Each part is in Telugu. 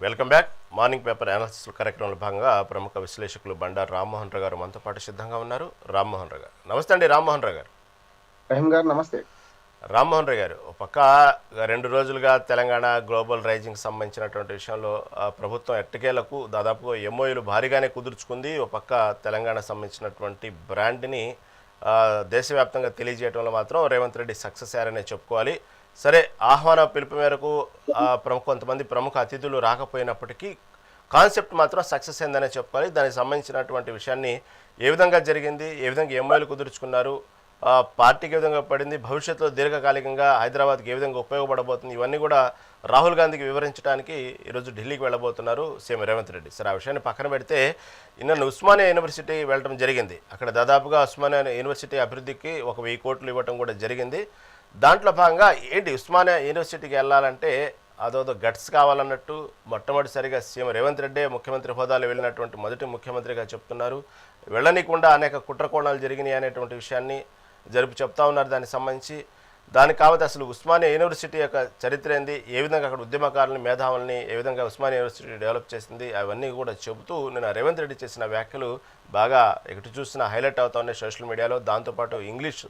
Welcome back. Morning paper analysis కార్యక్రమంలో భాగంగా ప్రముఖ విశ్లేషకులు బండారు రామ్మోహన్ రావు గారు మనతో పాటు సిద్ధంగా ఉన్నారు. రామ్మోహన్ రావు గారు నమస్తే అండి. రామ్మోహన్ రావు గారు. రహీం గారు నమస్తే. రామ్మోహన్ రావు గారు, ఒక పక్క 2 రోజులుగా తెలంగాణ గ్లోబల్ రైజింగ్ సంబంధించినటువంటి విషయంలో ప్రభుత్వం ఎట్టకేలకు దాదాపుగా ఎంఓయూలు భారీగానే కుదుర్చుకుంది. ఒక పక్క తెలంగాణ సంబంధించినటువంటి బ్రాండ్ని దేశవ్యాప్తంగా తెలియజేయడంలో మాత్రం రేవంత్ రెడ్డి సక్సెస్ అయ్యారనే చెప్పుకోవాలి. సరే, ఆహ్వాన పిలుపు మేరకు కొంతమంది ప్రముఖ అతిథులు రాకపోయినప్పటికీ కాన్సెప్ట్ మాత్రం సక్సెస్ అయిందనే చెప్పుకోవాలి. దానికి సంబంధించినటువంటి విషయాన్ని ఏ విధంగా జరిగింది, ఏ విధంగా ఎంఓయూలు కుదుర్చుకున్నారు, పార్టీకి ఏ విధంగా పడింది, భవిష్యత్తులో దీర్ఘకాలికంగా హైదరాబాద్కి ఏ విధంగా ఉపయోగపడబోతుంది, ఇవన్నీ కూడా రాహుల్ గాంధీకి వివరించడానికి ఈరోజు ఢిల్లీకి వెళ్ళబోతున్నారు సీఎం రేవంత్ రెడ్డి. సరే, ఆ విషయాన్ని పక్కన పెడితే నిన్న ఉస్మానియా యూనివర్సిటీ వెళ్ళడం జరిగింది. అక్కడ దాదాపుగా ఉస్మానియా యూనివర్సిటీ అభివృద్ధికి 1,000 కోట్లు ఇవ్వడం కూడా జరిగింది. దాంట్లో భాగంగా ఏంటి, ఉస్మానియా యూనివర్సిటీకి వెళ్ళాలంటే అదో గట్స్ కావాలన్నట్టు మొట్టమొదటిసారిగా సీఎం రేవంత్ రెడ్డి ముఖ్యమంత్రి హోదాలో వెళ్ళినటువంటి మొదటి ముఖ్యమంత్రిగా చెప్తున్నారు. వెళ్ళనీయకుండా అనేక కుట్రకోణాలు జరిగినాయి అనేటువంటి విషయాన్ని చెప్తా ఉన్నారు. దానికి సంబంధించి కాబట్టి అసలు ఉస్మానియా యూనివర్సిటీ యొక్క చరిత్ర ఏంది, ఏ విధంగా అక్కడ ఉద్యమకారులని మేధావులని ఏ విధంగా ఉస్మానియా యూనివర్సిటీ డెవలప్ చేసింది, అవన్నీ కూడా చెబుతూ నిన్న రేవంత్ రెడ్డి చేసిన వ్యాఖ్యలు బాగా ఎటు చూసిన హైలైట్ అవుతా ఉన్నాయి సోషల్ మీడియాలో. దాంతోపాటు ఇంగ్లీష్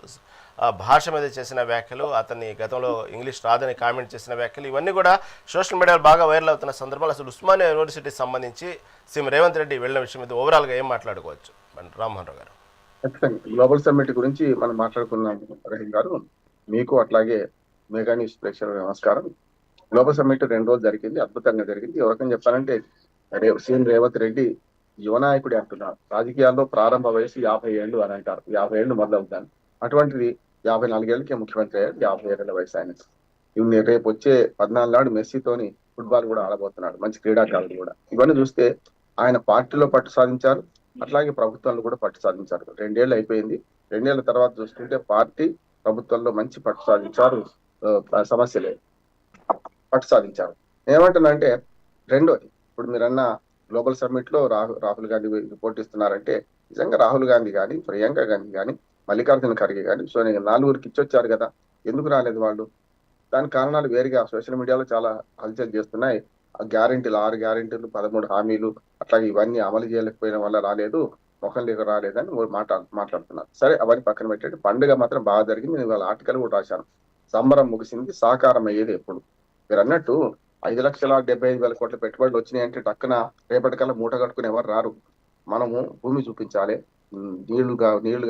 భాష మీద చేసిన వ్యాఖ్యలు, అతన్ని గతంలో ఇంగ్లీష్ రాదని కామెంట్ చేసిన వ్యాఖ్యలు, ఇవన్నీ కూడా సోషల్ మీడియాలో బాగా వైరల్ అవుతున్న సందర్భంలో అసలు ఉస్మానియా యూనివర్సిటీకి సంబంధించి సీఎం రేవంత్ రెడ్డి వెళ్ళిన విషయం మీద ఓవరాల్గా ఏం మాట్లాడుకోవచ్చు రామ్మోహన్ రావు గారు? గ్లోబల్ సమ్మిట్ గురించి మనం మాట్లాడుకున్నాం రహీం గారు. మీకు అట్లాగే మెగా న్యూస్ ప్రేక్షకులకు నమస్కారం. గ్లోబల్ సమ్మిట్ 2 రోజులు జరిగింది, అద్భుతంగా జరిగింది. ఎవరికైనా చెప్పాలంటే సీఎం రేవంత్ రెడ్డి యువనాయకుడి అంటున్నారు. రాజకీయాల్లో ప్రారంభ వయసు 50 ఏళ్ళు అని అంటారు. 50 ఏళ్ళు మొదలవుతాను, అటువంటిది 54 ఏళ్ళకే ముఖ్యమంత్రి అయ్యారు. 50 ఏళ్ళ వయసు ఆయన. రేపు వచ్చే 14 నాడు మెస్సీతోని ఫుట్బాల్ కూడా ఆడబోతున్నాడు, మంచి క్రీడాకారుడు కూడా. ఇవన్నీ చూస్తే ఆయన పార్టీలో పట్టు సాధించారు, అట్లాగే ప్రభుత్వంలో కూడా పట్టు సాధించారు. 2 ఏళ్ళు అయిపోయింది. 2 ఏళ్ల తర్వాత చూసుకుంటే పార్టీ ప్రభుత్వంలో మంచి పట్టు సాధించారు. సమస్య లేదు, పట్టు సాధించారు. ఏమంటున్నానంటే రెండోది, ఇప్పుడు మీరన్న గ్లోబల్ సమ్మిట్ లో రాహుల్ గాంధీ రిపోర్ట్ ఇస్తున్నారంటే నిజంగా రాహుల్ గాంధీ కానీ, ప్రియాంక గాంధీ కానీ, మల్లికార్జున ఖర్గే కానీ సోనియా 4 ఇచ్చొచ్చారు కదా, ఎందుకు రాలేదు వాళ్ళు? దాని కారణాలు వేరుగా సోషల్ మీడియాలో చాలా హల్చల్ చేస్తున్నాయి. గ్యారెంటీలు 6 గ్యారెంటీలు 13 హామీలు అట్లాగే ఇవన్నీ అమలు చేయలేకపోయిన వల్ల రాలేదు, ముఖం లేక రాలేదని మాట్లాడుతున్నారు. సరే, అవన్నీ పక్కన పెట్టండి. పండుగ మాత్రం బాగా జరిగింది. నేను వాళ్ళ ఆర్టికల్ కూడా రాశాను. సంబరం ముగిసింది, సాకారం అయ్యేది ఎప్పుడు. మీరు అన్నట్టు 5,75,000 కోట్ల పెట్టుబడులు వచ్చినాయంటే టక్కున రేపటికల్లా మూట కట్టుకుని ఎవరు రారు. మనము భూమి చూపించాలి, నీళ్లు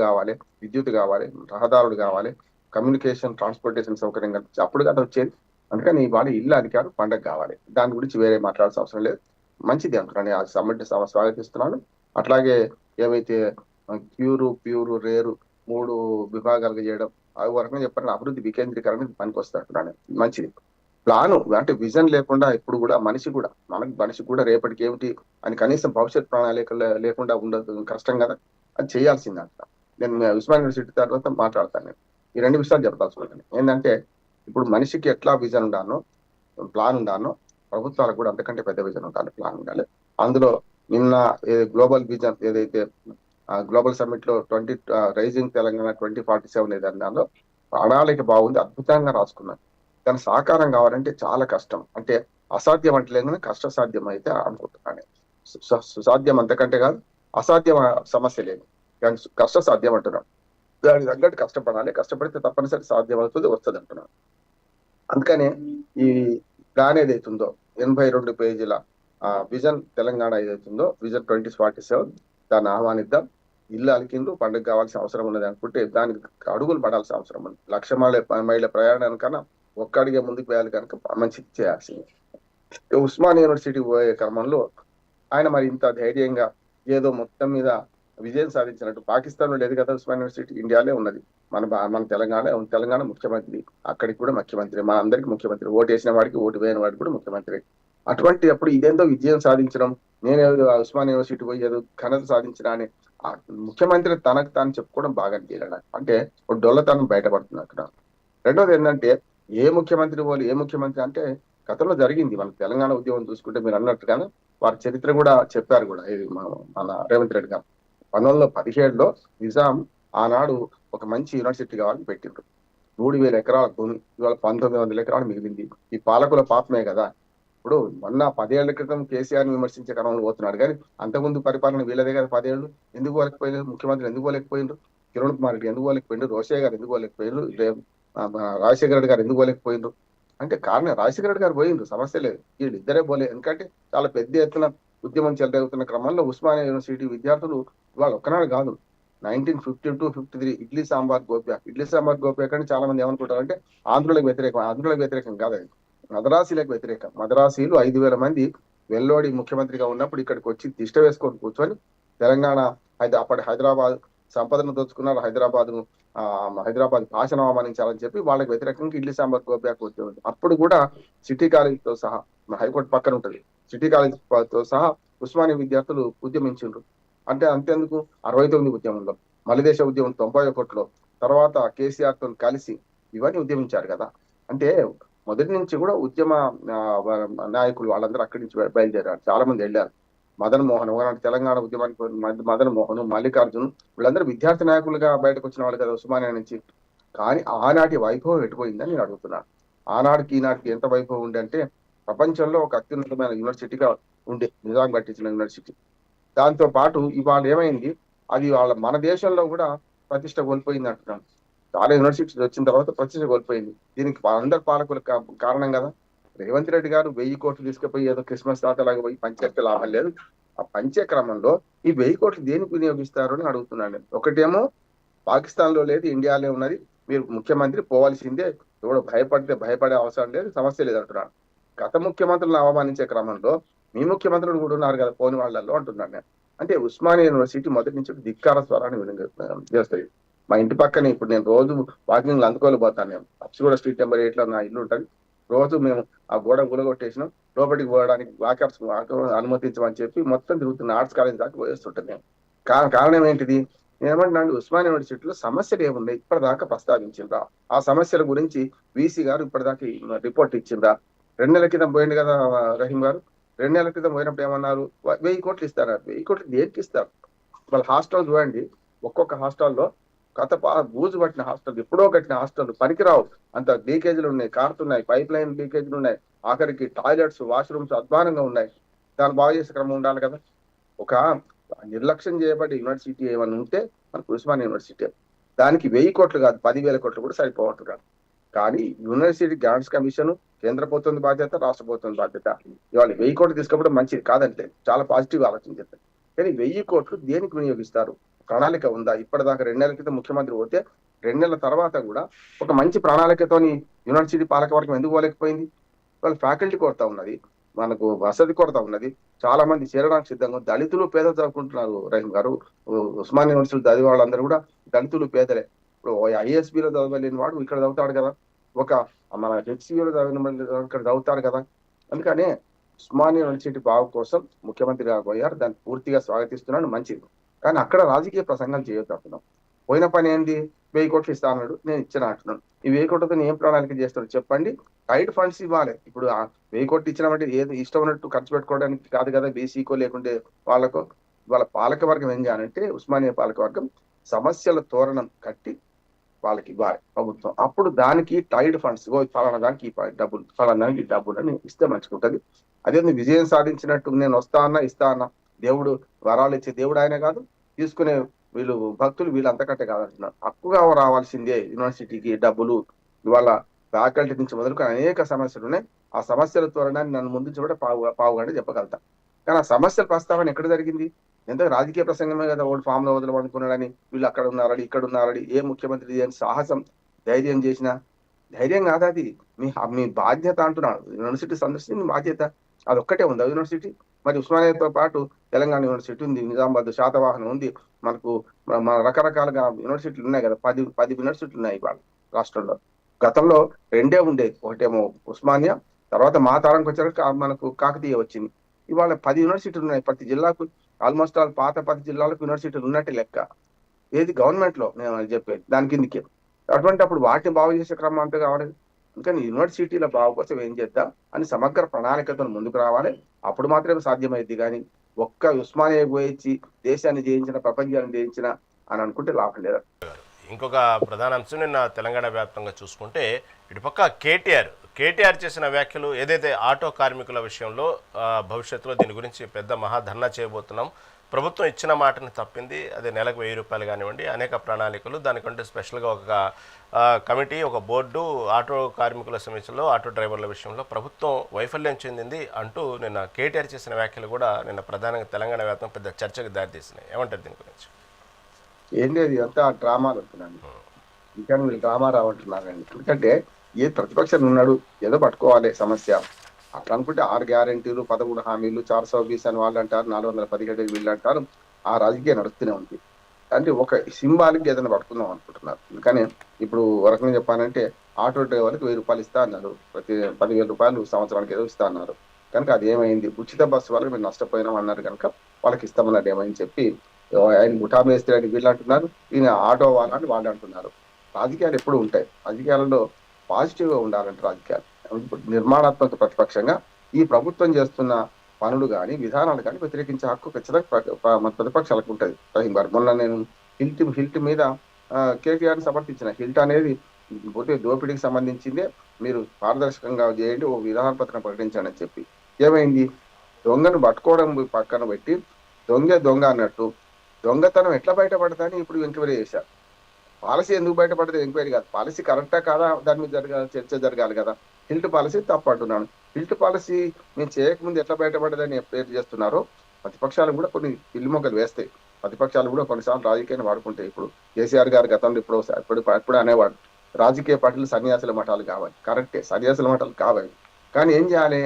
కావాలి, విద్యుత్ కావాలి, రహదారులు కావాలి, కమ్యూనికేషన్ ట్రాన్స్పోర్టేషన్ సౌకర్యం కల్పించి అప్పుడు కదా వచ్చేది. అందుకని వాళ్ళ ఇల్లు అధికారు పండగ కావాలి. దాని గురించి వేరే మాట్లాడాల్సిన అవసరం లేదు. మంచిది అంటున్నాను, ఆ సమ్మిట్ స్వాగతిస్తున్నాను. అట్లాగే ఏవైతే ప్యూరు రేరు 3 విభాగాలుగా చేయడం, ఆ వరకు చెప్పాలని అభివృద్ధి వికేంద్రీకరణ పనికొస్తాను. మంచిది. ప్లాను అంటే విజన్ లేకుండా ఇప్పుడు కూడా మనిషి కూడా రేపటికి ఏమిటి అని కనీసం భవిష్యత్ ప్రణాళిక లేకుండా ఉండదు, కష్టం కదా. అది చేయాల్సింది అంట. నేను ఉస్మాన్ యూనివర్సిటీ తర్వాత మాట్లాడతాను. నేను ఈ 2 విషయాలు చెప్పాల్సి ఏంటంటే, ఇప్పుడు మనిషికి ఎట్లా విజన్ ఉండానో, ప్లాన్ ఉండానో, ప్రభుత్వాలకు కూడా అంతకంటే పెద్ద విజన్ ఉండాలి, ప్లాన్ ఉండాలి. అందులో నిన్న గ్లోబల్ విజన్ ఏదైతే గ్లోబల్ సమ్మిట్ లో రైజింగ్ తెలంగాణ 2047 ఏదన్నాలో ప్రణాళిక బాగుంది, అద్భుతంగా రాసుకున్నారు. దాని సాకారం కావాలంటే చాలా కష్టం. అంటే అసాధ్యం అంటలేదు, కష్ట సాధ్యం అయితే అనుకుంటున్నాను. సుసాధ్యం అంతకంటే కాదు, అసాధ్యం సమస్య లేదు, కానీ కష్ట సాధ్యం అంటున్నాను. దానికి తగ్గట్టు కష్టపడాలి, కష్టపడితే తప్పనిసరి సాధ్యం అవుతుంది, వస్తుంది అంటున్నాను. అందుకనే ఈ ప్లాన్ ఏదైతుందో 82 పేజీల విజన్ తెలంగాణ ఏదైతుందో విజన్ 2047 దాన్ని ఆహ్వానిద్దాం. ఇల్లు అలికిండ్లు పండుగ కావాల్సిన అవసరం ఉన్నది అనుకుంటే దానికి అడుగులు పడాల్సిన అవసరం ఉంది. 1,00,000 మైళ్ళ ప్రయాణానికన్నా ఒక్క అడిగే ముందుకు వేయాలి కనుక మంచిది చేయాల్సింది. ఉస్మాన్ యూనివర్సిటీ పోయే క్రమంలో ఆయన మరి ఇంత ధైర్యంగా ఏదో మొత్తం మీద విజయం సాధించినట్టు, పాకిస్తాన్ లో లేదు కదా ఉస్మాన్ యూనివర్సిటీ, ఇండియాలో ఉన్నది. మన తెలంగాణ ముఖ్యమంత్రి అక్కడికి కూడా ముఖ్యమంత్రి, మన అందరికి ముఖ్యమంత్రి, ఓటు వేసిన వాడికి ఓటు వేయని వాడికి కూడా ముఖ్యమంత్రి. అటువంటి అప్పుడు ఇదేందో విజయం సాధించడం, నేను ఉస్మాన్ యూనివర్సిటీ పోయి ఏదో ఘనత సాధించిన అని ముఖ్యమంత్రి తనకు తాను చెప్పుకోవడం బాగా అనిపించాడు. అంటే ఒక డొల్లతనం బయటపడుతుంది అక్కడ. రెండోది ఏంటంటే, ఏ ముఖ్యమంత్రి అంటే గతంలో జరిగింది. మన తెలంగాణ ఉద్యమం చూసుకుంటే మీరు అన్నట్టుగానే వారి చరిత్ర కూడా చెప్పారు కూడా. ఇది మన రేవంత్ రెడ్డి గారు 1917లో నిజాం ఆనాడు ఒక మంచి యూనివర్సిటీ కావాలని పెట్టిండ్రు. 3,000 ఎకరాల భూమి ఇవాళ 1,900 ఎకరాలు మిగిలింది. ఈ పాలకుల పాపమే కదా. ఇప్పుడు మొన్న 10 ఏళ్ల క్రితం కేసీఆర్ విమర్శించే క్రమంలో పోతున్నాడు కానీ అంతకుముందు పరిపాలన వీళ్ళదే కదా 10 ఏళ్ళు. ఎందుకు పోలేకపోయినారు? ముఖ్యమంత్రి ఎందుకు పోలేకపోయిండ్రు? కిరణ్ కుమార్ రెడ్డి ఎందుకు పోలేకపోయిండ్రు? రోషయ్య గారు ఎందుకు పోలేకపోయిండ్రు? రాజశేఖర రెడ్డి గారు ఎందుకు పోలేకపోయిండ్రు? అంటే కారణం రాజశేఖర రెడ్డి గారు పోయిండ్రు, సమస్య లేదు. వీళ్ళు ఇద్దరే పోలే. ఎందుకంటే చాలా పెద్ద ఎత్తున ఉద్యమం చెలరేగుతున్న క్రమంలో ఉస్మానియా యూనివర్సిటీ విద్యార్థులు వాళ్ళు ఒక్కనాడు కాదు, 1952-53 ఇడ్లీ సాంబార్ గోప్యాక్ అని చాలా మంది ఏమనుకుంటారు అంటే ఆంధ్రులకు వ్యతిరేకం కాదు అది, మద్రాసీలకు వ్యతిరేకం. మద్రాసీలు 5,000 మంది వెల్లోడి ముఖ్యమంత్రిగా ఉన్నప్పుడు ఇక్కడికి వచ్చి తిష్ట వేసుకొని కూర్చొని తెలంగాణ అప్పటి హైదరాబాద్ సంపదను దోచుకున్నారు, హైదరాబాద్ భాషను అవమానించాలని చెప్పి వాళ్ళకి వ్యతిరేకంగా ఇడ్లీ సాంబార్ గోప్యాక్ వచ్చేవాళ్ళు. అప్పుడు కూడా సిటీ కాలేజీతో సహా, హైకోర్టు పక్కన ఉంటుంది, సిటీ కాలేజీతో సహా ఉస్మానియా విద్యార్థులు ఉద్యమించిండ్రు. అంటే అంతేందుకు 69 ఉద్యమంలో, మలిదేశ ఉద్యమం 91లో, తర్వాత కేసీఆర్ తో కలిసి ఇవన్నీ ఉద్యమించారు కదా. అంటే మొదటి నుంచి కూడా ఉద్యమ నాయకులు వాళ్ళందరూ అక్కడి నుంచి బయలుదేరారు, చాలా మంది వెళ్ళారు. మదన్ మోహన్ ఒకనాటి తెలంగాణ ఉద్యమానికి మదన్ మోహన్, మల్లికార్జున్ వీళ్ళందరూ విద్యార్థి నాయకులుగా బయటకు వచ్చిన వాళ్ళు కదా ఉస్మానియా నుంచి. కానీ ఆనాటి వైభవం ఎటుపోయిందని నేను అడుగుతున్నాను. ఆనాటికి ఈనాటికి ఎంత వైభవం ఉండే అంటే ప్రపంచంలో ఒక అత్యున్నతమైన యూనివర్సిటీగా ఉండే నిజాం కట్టించిన యూనివర్సిటీ. దాంతో పాటు ఇవాళ ఏమైంది, అది మన దేశంలో కూడా ప్రతిష్ట కోల్పోయింది అంటున్నాను. చాలా యూనివర్సిటీస్ వచ్చిన తర్వాత ప్రతిష్ట కోల్పోయింది. దీనికి అందరు పాలకులు కారణం కదా. రేవంత్ రెడ్డి గారు 1000 కోట్లు తీసుకుపోయి ఏదో క్రిస్మస్ తాతలాగా పోయి పంచేస్తే లాభం లేదు. ఆ పంచే క్రమంలో ఈ 1000 కోట్లు దేనికి వినియోగిస్తారు అని అడుగుతున్నాను నేను. ఒకటేమో పాకిస్తాన్ లో లేదు, ఇండియాలో ఉన్నది, మీరు ముఖ్యమంత్రి పోవాల్సిందే, ఎవడో భయపడే అవసరం లేదు, సమస్య లేదు అంటున్నాను. గత ముఖ్యమంత్రులను అవమానించే క్రమంలో మీ ముఖ్యమంత్రులు కూడా ఉన్నారు కదా పోని వాళ్ళల్లో అంటున్నాను నేను. అంటే ఉస్మానియా యూనివర్సిటీ మొదటి నుంచి ధిక్కార స్వరాన్ని చేస్తుంది. మా ఇంటి పక్కనే ఇప్పుడు నేను రోజు వాకింగ్ అందుకోలు పోతాను. నేను అప్సిగూడ స్ట్రీట్ నెంబర్ 8లో నా ఇల్లు ఉంటుంది. రోజు మేము ఆ గోడ గులగొట్టేసినాం, లోపలికి పోవడానికి వాకర్స్ అనుమతించమని చెప్పి మొత్తం తిరుగుతున్న ఆర్ట్స్ కాలేజ్ దాకా పోయేస్తుంటాను నేను. కారణం ఏంటిది? ఏమంటున్నాను, ఉస్మానియా యూనివర్సిటీలో సమస్యలు ఏమున్నాయి ఇప్పటిదాకా ప్రస్తావించిందా? ఆ సమస్యల గురించి వీసీ గారు ఇప్పటిదాకా రిపోర్ట్ ఇచ్చిందా? 2 నెలల క్రితం పోయింది కదా రహీం గారు, 2 నెలల క్రితం పోయినప్పుడు ఏమన్నారు, 1000 కోట్లు ఇస్తారు. 1000 కోట్లు దేనికి ఇస్తారు? వాళ్ళ హాస్టల్ చూడండి, ఒక్కొక్క హాస్టల్లో బూజు పట్టిన హాస్టల్, ఎప్పుడో కట్టిన హాస్టల్ పనికిరావు, అంత లీకేజీలు ఉన్నాయి, కారుతున్నాయి, పైప్ లైన్ లీకేజీలు ఉన్నాయి, ఆఖరికి టాయిలెట్స్ వాష్రూమ్స్ అధ్వానంగా ఉన్నాయి. దాన్ని బాగు చేసే క్రమం ఉండాలి కదా. ఒక నిర్లక్ష్యం చేయబడి యూనివర్సిటీ ఏమైనా ఉంటే మనకు ఉస్మానియా యూనివర్సిటీ. దానికి 1000 కోట్లు కాదు, 10,000 కోట్లు కూడా సరిపోవట్టు కాదు. కానీ యూనివర్సిటీ గ్రాంట్స్ కమిషన్ కేంద్ర ప్రభుత్వం బాధ్యత, రాష్ట్ర ప్రభుత్వం బాధ్యత. ఇవాళ 1000 కోట్లు తీసుకోవడం మంచిది కాదంటే, చాలా పాజిటివ్ ఆలోచన చెప్తారు. కానీ 1000 కోట్లు దేనికి వినియోగిస్తారు? ప్రణాళిక ఉందా? ఇప్పటిదాకా 2 నెలల క్రితం ముఖ్యమంత్రి పోతే 2 నెలల తర్వాత కూడా ఒక మంచి ప్రణాళికతోని యూనివర్సిటీ పాలకవర్గం ఎందుకు పోలేకపోయింది? వాళ్ళ ఫ్యాకల్టీ కొరత ఉన్నది, మనకు వసతి కొరత ఉన్నది, చాలా మంది చేరడానికి సిద్ధంగా, దళితులు పేదలు చదువుకుంటున్నారు రహీం గారు. ఉస్మానియా యూనివర్సిటీ చదివే వాళ్ళందరూ కూడా దళితులు పేదలే. ఇప్పుడు ఐఎస్బిలో చదవలేని వాడు ఇక్కడ చదువుతాడు కదా, ఒక మన హెచ్సిలో ఇక్కడ చదువుతారు కదా. అందుకనే ఉస్మానియా యూనివర్సిటీ బాగు కోసం ముఖ్యమంత్రి గారు పోయారు, దాన్ని పూర్తిగా స్వాగతిస్తున్నాను, మంచిది. కానీ అక్కడ రాజకీయ ప్రసంగాలు చేయొద్దు అంటున్నాం. పోయిన పని ఏంటి? 1000 కోట్లు ఇస్తా అన్నాడు, నేను ఇచ్చిన అంటున్నాను. ఈ 1000 కోట్లతో ఏం ప్రణాళిక చేస్తాడు చెప్పండి? టైట్ ఫండ్స్ ఇవ్వాలి. ఇప్పుడు 1000 కోట్లు ఇచ్చినామంటే ఏది ఇష్టం ఉన్నట్టు ఖర్చు పెట్టుకోవడానికి కాదు కదా, బీసీకో లేకుంటే వాళ్ళకో. వాళ్ళ పాలకవర్గం ఏం చేయాలంటే, ఉస్మానియా పాలకవర్గం సమస్యల తోరణం కట్టి వాళ్ళకి ఇవ్వాలి ప్రభుత్వం. అప్పుడు దానికి టైడ్ ఫండ్స్, ఫలానా దానికి డబ్బులు, ఫలానా దానికి డబ్బులు అని ఇస్తే మంచిగుంటది. అదే విజయం సాధించినట్టు నేను ఇస్తా అన్నా, దేవుడు వరాలు ఇచ్చే దేవుడు ఆయన కాదు, తీసుకునే వీళ్ళు భక్తులు వీళ్ళు అంతకంటే కాదంటున్నారు. హక్కుగా రావాల్సిందే యూనివర్సిటీకి డబ్బులు. ఇవాళ ఫ్యాకల్టీ నుంచి మొదలుకొని అనేక సమస్యలు ఉన్నాయి. ఆ సమస్యల త్వరణాన్ని నన్ను ముందు కూడా పావుగంట చెప్పగలుగుతా. కానీ ఆ సమస్యల ప్రస్తావన ఎక్కడ జరిగింది? ఎంత రాజకీయ ప్రసంగమే కదా. ఓల్డ్ ఫామ్ లో వదలమనుకున్నాడని, వీళ్ళు అక్కడ ఉన్నారని ఇక్కడ ఉన్నారని, ఏ ముఖ్యమంత్రి సాహసం ధైర్యం చేసినా ధైర్యం కాదు అది, మీ బాధ్యత అంటున్నాడు. యూనివర్సిటీ సందర్శించి మీ బాధ్యత అదొక్కటే ఉంది యూనివర్సిటీ. మరి ఉస్మానియాతో పాటు తెలంగాణ యూనివర్సిటీ ఉంది, నిజామాబాద్ శాతవాహనం ఉంది, మనకు మన రకరకాలుగా యూనివర్సిటీలు ఉన్నాయి కదా. 10 యూనివర్సిటీలు ఉన్నాయి ఇవాళ రాష్ట్రంలో. గతంలో 2 ఉండేది, ఒకటేమో ఉస్మానియా, తర్వాత మా తరంకి వచ్చాక మనకు కాకతీయ వచ్చింది. ఇవాళ 10 యూనివర్సిటీలు ఉన్నాయి. ప్రతి జిల్లాకు ఆల్మోస్ట్ ఆల్ పాత 10 జిల్లాలకు యూనివర్సిటీలు ఉన్నట్టే లెక్క. ఏది గవర్నమెంట్ లో నేను చెప్పేది దాని కిందకే. అటువంటి అప్పుడు వాటిని బాగు చేసే క్రమం అంతా కావాలి. అందుకని యూనివర్సిటీల బాగు కోసం ఏం చేద్దాం అని సమగ్ర ప్రణాళికతో ముందుకు రావాలి. అప్పుడు మాత్రమే సాధ్యమైంది. కానీ ఒక్క ఉస్మానియా పోయించి దేశాన్ని జయించిన, ప్రపంచాన్ని జయించిన అని అనుకుంటే లాభం లేదు. ఇంకొక ప్రధాన అంశం, నిన్న తెలంగాణ వ్యాప్తంగా చూసుకుంటే ఇటుపక్క కేటీఆర్ చేసిన వ్యాఖ్యలు ఏదైతే ఆటో కార్మికుల విషయంలో భవిష్యత్తులో దీని గురించి పెద్ద మహాధర్నా చేయబోతున్నాం, ప్రభుత్వం ఇచ్చిన మాటని తప్పింది, అది నెలకు 1000 రూపాయలు కానివ్వండి, అనేక ప్రణాళికలు, దానికంటే స్పెషల్గా ఒక కమిటీ, ఒక బోర్డు, ఆటో కార్మికుల సమస్యలో, ఆటో డ్రైవర్ల విషయంలో ప్రభుత్వం వైఫల్యం చెందింది అంటూ నిన్న కేటీఆర్ చేసిన వ్యాఖ్యలు కూడా నిన్న ప్రధానంగా తెలంగాణ వ్యాప్తంగా పెద్ద చర్చకు దారితీసినాయి. ఏమంటారు దీని గురించి? ఏం లేదు, అంతా డ్రామాలు అంటున్నాను. ఇంకా మీరు డ్రామా రావంటున్నారండి. ఎందుకంటే ఏ ప్రతిపక్షం ఉన్నాడు, ఏదో పట్టుకోవాలి సమస్య అట్లా అనుకుంటే 6 గ్యారెంటీలు, 13 హామీలు, 420 అని వాళ్ళు అంటారు, 417 వీళ్ళు అంటారు. ఆ రాజకీయం నడుస్తూనే ఉంది. అంటే ఒక సింబాలిక్ ఏదైనా పట్టుకుందాం అనుకుంటున్నారు. అందుకని ఇప్పుడు వరకనే చెప్పానంటే ఆటో డ్రైవర్కి 1000 రూపాయలు ఇస్తా అన్నారు, ప్రతి 10,000 రూపాయలు సంవత్సరానికి ఏదో ఇస్తా అన్నారు. కనుక అది ఏమైంది, ఉచిత బస్సు వాళ్ళకి మేము నష్టపోయినాం అన్నారు కనుక వాళ్ళకి ఇస్తామన్నది ఏమైంది చెప్పి ఆయన ముఠా మేస్త్రి అని వీళ్ళు అంటున్నారు, ఈయన ఆటో వాళ్ళని వాళ్ళు అంటున్నారు. రాజకీయాలు ఎప్పుడు ఉంటాయి, రాజకీయాలలో పాజిటివ్ గా ఉండాలంటే రాజకీయాలు నిర్మాణాత్మక ప్రతిపక్షంగా ఈ ప్రభుత్వం చేస్తున్న పనులు కానీ విధానాలు కానీ వ్యతిరేకించే హక్కు ఖచ్చితంగా మన ప్రతిపక్షాలకు ఉంటుంది. మొన్న నేను హిల్ట్ మీద కేటీఆర్ సమర్థించిన. హిల్ట్ అనేది పూర్తి దోపిడీకి సంబంధించిందే, మీరు పారదర్శకంగా చేయండి, ఓ విధాన పత్రం ప్రకటించండి అని చెప్పి. ఏమైంది, దొంగను పట్టుకోవడం పక్కన పెట్టి దొంగ అన్నట్టు దొంగతనం ఎట్లా బయటపడతాని ఇప్పుడు ఎంక్వైరీ చేశారు. పాలసీ ఎందుకు బయటపడితే ఎంక్వైరీ కాదు, పాలసీ కరెక్టా కాదా దాని మీద చర్చ జరగాలి కదా. హిల్ట్ పాలసీ తప్పు అంటున్నాను. హిల్ట్ పాలసీ మేము చేయకముందు ఎట్లా బయటపడదని పేరు చేస్తున్నారో ప్రతిపక్షాలు కూడా కొన్ని పిల్లిమొక్కలు వేస్తాయి. ప్రతిపక్షాలు కూడా కొన్నిసార్లు రాజకీయాన్ని వాడుకుంటాయి. ఇప్పుడు కేసీఆర్ గారు గతంలో ఇప్పుడు అనేవాడు రాజకీయ పార్టీలు సన్యాసుల మఠాలు కావాలి. కరెక్టే, సన్యాసుల మఠాలు కావాలి. కానీ ఏం చేయాలి,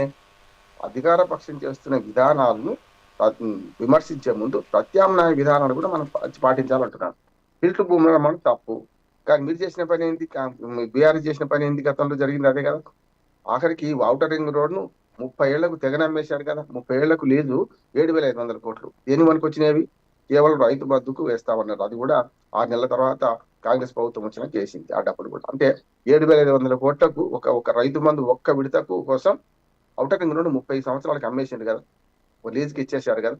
అధికార పక్షం చేస్తున్న విధానాలను విమర్శించే ముందు ప్రత్యామ్నాయ విధానాలు కూడా మనం పాటించాలంటున్నాను. హిల్ట్ భూములు మనం తప్పు, కానీ మీరు చేసిన పని ఏంటి, బీఆర్ఎస్ చేసిన పని ఏంటి, గతంలో జరిగింది అదే కదా. ఆఖరికి ఔటర్ రింగ్ రోడ్ను 30 ఏళ్లకు తెగనమ్మేశారు కదా. 30 ఏళ్లకు లేదు 7,500 కోట్లు. దేని మనకు వచ్చినవి, కేవలం రైతు బంధుకు వేస్తామన్నారు. అది కూడా 6 నెలల తర్వాత కాంగ్రెస్ ప్రభుత్వం వచ్చినా చేసింది ఆ డబ్బులు కూడా. అంటే 7,500 కోట్లకు ఒక రైతు బంధు ఒక్క విడతకు కోసం ఔటర్ రింగ్ రోడ్డు 30 సంవత్సరాలకు అమ్మేసింది కదా, లీజుకి ఇచ్చేసారు కదా.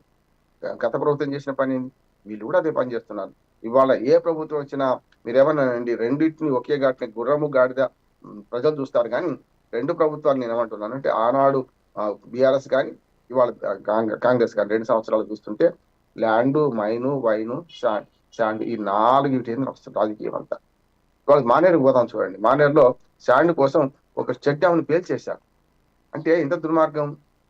గత ప్రభుత్వం చేసిన పని వీళ్ళు కూడా అదే పని చేస్తున్నారు. ఇవాళ ఏ ప్రభుత్వం వచ్చినా మీరేమన్నానండి, రెండింటిని ఒకే ఘాటిని గుర్రము గాడిద ప్రజలు చూస్తారు. కానీ రెండు ప్రభుత్వాలు నేను ఏమంటున్నాను అంటే, ఆనాడు బీఆర్ఎస్ కానీ ఇవాళ కాంగ్రెస్ కానీ 2 సంవత్సరాలు చూస్తుంటే ల్యాండ్, మైను, వైను, శాండ్ ఈ 4 వస్తుంది రాజకీయం అంతా. ఇవాళ మానేరుకు పోదాం చూడండి. మానేరులో శాండ్ కోసం ఒక చెక్ డ్యామ్ను పేల్చేశారు. అంటే ఎంత దుర్మార్గం.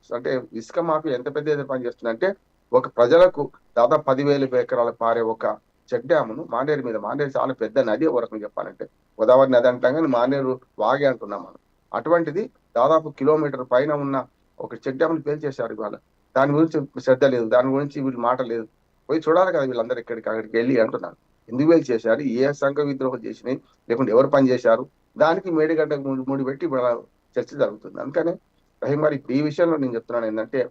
అంటే ఇసుక మాఫీ ఎంత పెద్ద పని చేస్తుందంటే, ఒక ప్రజలకు దాదాపు 10,000 ఎకరాలు పారే ఒక చెక్ డ్యామును మానేరు మీద, మానేరు చాలా పెద్ద నది వరకు చెప్పాలంటే, గోదావరి నది అంటాం కానీ మానేరు వాగే అంటున్నాం మనం. అటువంటిది దాదాపు కిలోమీటర్ పైన ఉన్న ఒక చెక్ డ్యామ్ను పేల్చేశారు. ఇవాళ దాని గురించి శ్రద్ధ లేదు, దాని గురించి వీళ్ళు మాట లేదు. పోయి చూడాలి కదా వీళ్ళందరూ అక్కడికి వెళ్ళి అంటున్నారు. ఎందుకు వెళ్ళి చేశారు, ఏ సంఘ విద్రోహం చేసినాయి, లేకుంటే ఎవరు పని చేశారు, దానికి మేడిగడ్డ ముడి పెట్టి చర్చ జరుగుతుంది. అందుకనే రహీం గారు ఈ విషయంలో నేను చెప్తున్నాను ఏంటంటే,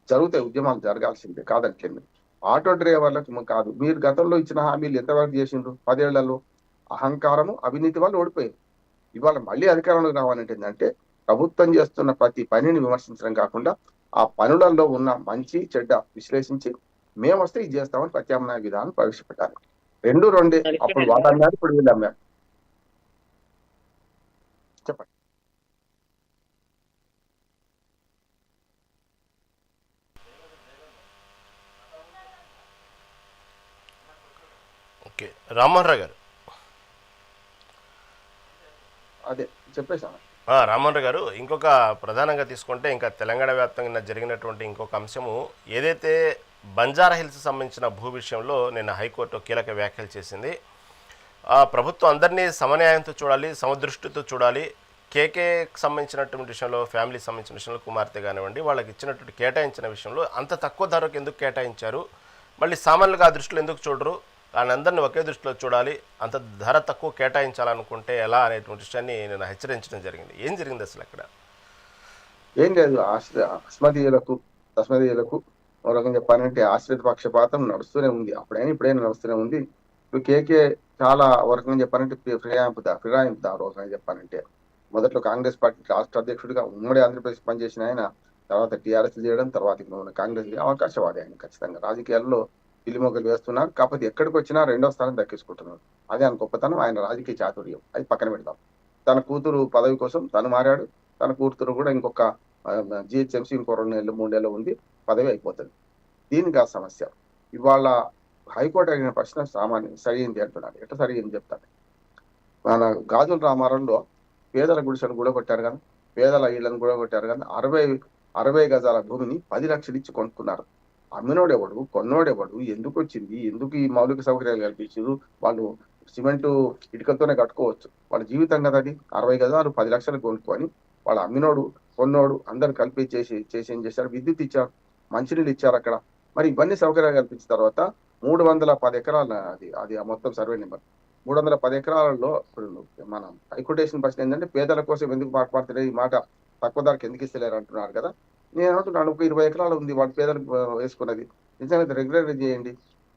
జరుగుతాయి ఉద్యమాలు, జరగాల్సిందే కాదంటలేదు. ఆటో డ్రైవర్లకు కాదు, మీరు గతంలో ఇచ్చిన హామీలు ఎంతవరకు చేసిండ్రు? 10 ఏళ్లలో అహంకారము, అవినీతి వల్ల ఓడిపోయింది. ఇవాళ మళ్ళీ అధికారంలోకి రావాలంటే ఏంటంటే, ప్రభుత్వం చేస్తున్న ప్రతి పనిని విమర్శించడం కాకుండా ఆ పనులలో ఉన్న మంచి చెడ్డ విశ్లేషించి మేము వస్తే ఇది చేస్తామని ప్రత్యామ్నాయ విధానం ప్రవేశపెట్టాలి. రెండే. అప్పుడు వాళ్ళు అన్నారు, ఇప్పుడు వీళ్ళు అమ్మారు. చెప్పండి. ఓకే, రామ్మోహన్ రావు గారు. అదే చెప్పేసాను. రామ్మోహన్ రావు గారు, ఇంకొక ప్రధానంగా తీసుకుంటే ఇంకా తెలంగాణ వ్యాప్తంగా జరిగినటువంటి ఇంకొక అంశము, ఏదైతే బంజారా హిల్స్ సంబంధించిన భూ విషయంలో నిన్న హైకోర్టు కీలక వ్యాఖ్యలు చేసింది. ప్రభుత్వం అందరినీ సమన్యాయంతో చూడాలి, సమదృష్టితో చూడాలి. కేకేకి సంబంధించినటువంటి విషయంలో, ఫ్యామిలీకి సంబంధించిన విషయంలో, కుమార్తె కానివ్వండి, వాళ్ళకి ఇచ్చినటువంటి కేటాయించిన విషయంలో అంత తక్కువ ధరకు ఎందుకు కేటాయించారు, మళ్ళీ సామాన్యులుగా ఆ దృష్టిలో ఎందుకు చూడరు, ఆయన అందరినీ ఒకే దృష్టిలో చూడాలి, అంత ధర తక్కువ కేటాయించాలనుకుంటే ఎలా అనేటువంటి విషయాన్ని నేను హెచ్చరించడం జరిగింది. ఏం జరిగింది అసలు అక్కడ? ఏం లేదు, తస్మదీయులకు ఒక రకంగా చెప్పాలంటే ఆశ్రిత పక్షపాతం నడుస్తూనే ఉంది. అప్పుడైనా ఇప్పుడైనా నడుస్తూనే ఉంది. ఇప్పుడు కేకే చాలా ఒక రకంగా చెప్పాలంటే ఫిరాయింపుదారు. ఒక రకంగా చెప్పాలంటే మొదట్లో కాంగ్రెస్ పార్టీ రాష్ట్ర అధ్యక్షుడిగా ఉమ్మడి ఆంధ్రప్రదేశ్ పనిచేసిన ఆయన తర్వాత టీఆర్ఎస్ చేయడం, తర్వాత కాంగ్రెస్ అవకాశవాది ఆయన. ఖచ్చితంగా రాజకీయాల్లో పిల్లిమొగ్గలు వేస్తున్నారు. కాకపోతే ఎక్కడికి వచ్చినా 2వ స్థానం దక్కించుకుంటున్నారు. అదే ఆయన గొప్పతనం, ఆయన రాజకీయ చాతుర్యం. అది పక్కన పెడతాం. తన కూతురు పదవి కోసం తను మారాడు. తన కూతురు కూడా ఇంకొక జిహెచ్ఎంసీ ఇంకో 2 నెలలు 3 నెలలు ఉంది, పదవి అయిపోతుంది. దీనికి ఆ సమస్య. ఇవాళ హైకోర్టు అడిగిన ప్రశ్న సరైంది అంటున్నాడు. ఎట్లా సరైంది చెప్తాను. మన గాజుల రామారంలో పేదల గుడిసెను కూడా కొట్టారు కదా, పేదల ఇళ్లను కూడా కొట్టారు కదా. 60 గజాల భూమిని 10 లక్షలు ఇచ్చి కొనుక్కున్నారు. అమ్మినోడెవడు, కొన్నోడెవడు, ఎందుకు వచ్చింది, ఎందుకు ఈ మౌలిక సౌకర్యాలు కల్పించారు? వాళ్ళు సిమెంటు ఇటుకలతోనే కట్టుకోవచ్చు, వాళ్ళ జీవితం కదా అది. 60 గజాలు 10 లక్షలు కొనుక్కొని వాళ్ళు అమ్మినోడు కొన్నోడు అందరు కలిపి చేసి ఏం చేశారు? విద్యుత్ ఇచ్చారు, మంచినీళ్ళు ఇచ్చారు అక్కడ. మరి ఇవన్నీ సౌకర్యాలు కల్పించిన తర్వాత 310 ఎకరాల అది ఆ మొత్తం సర్వే నెంబర్ 310 ఎకరాలలో ఇప్పుడు మనం హైకోటేషన్ ప్రశ్న ఏంటంటే పేదల కోసం ఎందుకు మాట్లాడుతున్నారు, ఈ మాట తక్కువ ధరకు ఎందుకు ఇస్తలేరు అంటున్నారు కదా. నేను అంటున్నాను, ఒక 20 ఎకరాలు ఉంది వాళ్ళు పేదలకు వేసుకున్నది, నిజంగా రెగ్యులర్ చేయండి.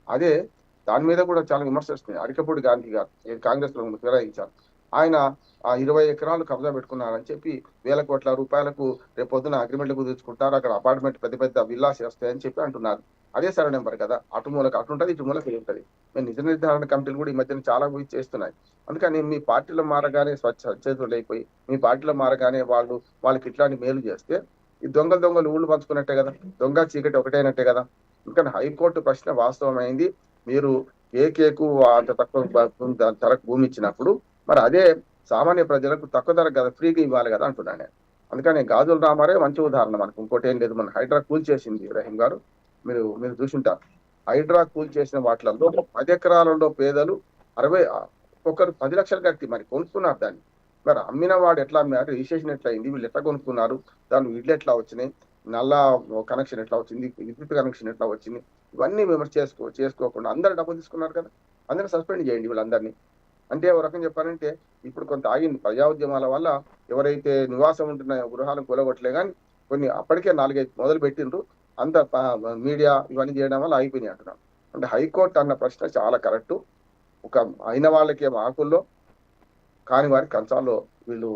అదే దాని మీద కూడా చాలా విమర్శలు వస్తున్నాయి. అరికపూడి గాంధీ గారు కాంగ్రెస్ లో ఫిరాయించారు. ఆయన ఆ 20 ఎకరాలు కబ్జా పెట్టుకున్నారని చెప్పి వేల కోట్ల రూపాయలకు రేపు పొద్దున అగ్రిమెంట్లు కుదుర్చుకుంటారు, అక్కడ అపార్ట్మెంట్ పెద్ద పెద్ద విల్లాస్ వస్తాయని చెప్పి అంటున్నారు. అదే సరే నెంబర్ కదా, అటు మూలకు అటు ఉంటుంది, ఇటు మూలకు ఉంటుంది. మేము నిజ నిర్ధారణ కమిటీలు కూడా ఈ మధ్యన చాలా పోయి చేస్తున్నాయి. అందుకని మీ పార్టీలో మారగానే సచేతులు అయిపోయి మీ పార్టీలో మారగానే వాళ్ళకి ఇట్లాంటి మేలు చేస్తే ఈ దొంగలు ఊళ్ళు పంచుకున్నట్టే కదా, దొంగ చీకటి ఒకటైనట్టే కదా. ఎందుకంటే హైకోర్టు ప్రశ్న వాస్తవమైంది. మీరు కేకు అంత తక్కువ ధరకు భూమి ఇచ్చినప్పుడు మరి అదే సామాన్య ప్రజలకు తక్కువ ధర కదా ఫ్రీగా ఇవ్వాలి కదా అంటున్నాను నేను. అందుకని గాజుల రామారే మంచి ఉదాహరణ. మనకు ఇంకోటి ఏం లేదు, మన హైడ్రా కూల్ చేసింది రహీం గారు, మీరు చూసుంటారు. హైడ్రా కూల్ చేసిన వాటిలలో 10 ఎకరాలలో పేదలు 60 ఒక్కొక్కరు 10 లక్షలు కట్టి మరి కొనుక్కున్నారు దాన్ని. మరి అమ్మిన వాడు ఎట్లా అమ్మారు, రిజిస్ట్రేషన్ ఎట్లా అయింది, వీళ్ళు ఎట్లా కొనుక్కున్నారు, దాని ఇల్లు ఎట్లా వచ్చినాయి, నల్ల కనెక్షన్ ఎట్లా వచ్చింది, విద్యుత్ కనెక్షన్ ఎట్లా వచ్చింది, ఇవన్నీ విమర్శ చేసుకోకుండా అందరు డబ్బులు తీసుకున్నారు కదా. అందరిని సస్పెండ్ చేయండి వీళ్ళందరినీ. అంటే ఒక రకం చెప్పాలంటే ఇప్పుడు కొంత ఆగింది ప్రజా ఉద్యమాల వల్ల. ఎవరైతే నివాసం ఉంటున్న గృహాలను కూలగొట్టలే కానీ కొన్ని అప్పటికే 4-5 మొదలు పెట్టిండ్రు. అంత మీడియా ఇవన్నీ చేయడం వల్ల అయిపోయినాయి అంటున్నాం. అంటే హైకోర్టు అన్న ప్రశ్న చాలా కరెక్టు. ఒక అయిన వాళ్ళకేమో ఆకుల్లో కాని వారి కంచాల్లో వీళ్ళు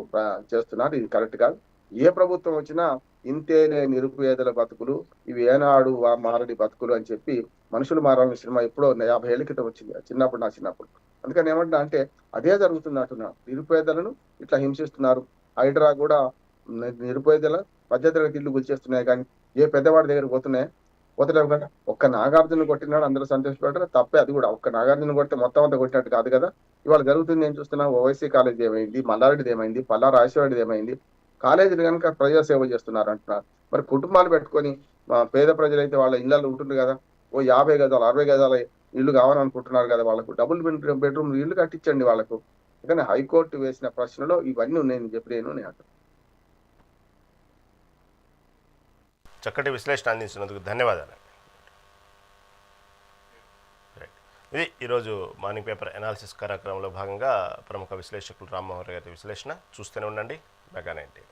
చేస్తున్నారు. ఇది కరెక్ట్ కాదు. ఏ ప్రభుత్వం వచ్చినా ఇంతేనే నిరుపేదల బతుకులు, ఇవి ఏనాడు మారని బతుకులు అని చెప్పి మనుషులు మారాలని సినిమా ఎప్పుడో 50 ఏళ్ల క్రితం వచ్చింది, నా చిన్నప్పుడు. అందుకని ఏమంటున్నా అంటే అదే జరుగుతుంది అంటున్నా. నిరుపేదలను ఇట్లా హింసిస్తున్నారు. హైడ్రా కూడా నిరుపేదల మధ్యతరగతి ఇల్లు గుల్చేస్తున్నాయి, కానీ ఏ పెద్దవాడి దగ్గర పోతలేవు కదా. ఒక్క నాగార్జున కొట్టినాడు, అందరూ సంతోషపడ్డారు, తప్పే అది కూడా. ఒక్క నాగార్జున కొడితే మొత్తం అంతా కొట్టినట్టు కాదు కదా. ఇవాళ జరుగుతుంది నేను చూస్తున్నా. ఓవైసీ కాలేజ్ ఏమైంది, మల్లారెడ్డిది ఏమైంది, పల్లా రాజేశ్వరరెడ్డిది ఏమైంది. కాలేజీలు కనుక ప్రజాసేవ చేస్తున్నారు అంటున్నారు. మరి కుటుంబాలు పెట్టుకొని పేద ప్రజలైతే వాళ్ళ ఇళ్లలో ఉంటుంది కదా, ఓ 50 గజాలు 60 గజాల ఇల్లు కావాలనుకుంటున్నారు కదా, వాళ్ళకు డబుల్ బెడ్రూమ్ ఇల్లు కట్టించండి వాళ్ళకు. కానీ హైకోర్టు వేసిన ప్రశ్నలో ఇవన్నీ నేను చెప్పలేను నేను అంటాను. చక్కటి విశ్లేషణ అందించినందుకు ధన్యవాదాలు. ఇది ఈరోజు మార్నింగ్ పేపర్ ఎనాలిసిస్ కార్యక్రమంలో భాగంగా ప్రముఖ విశ్లేషకులు రామ్మోహన్ గారి విశ్లేషణ. చూస్తూనే ఉండండి మెగా 90.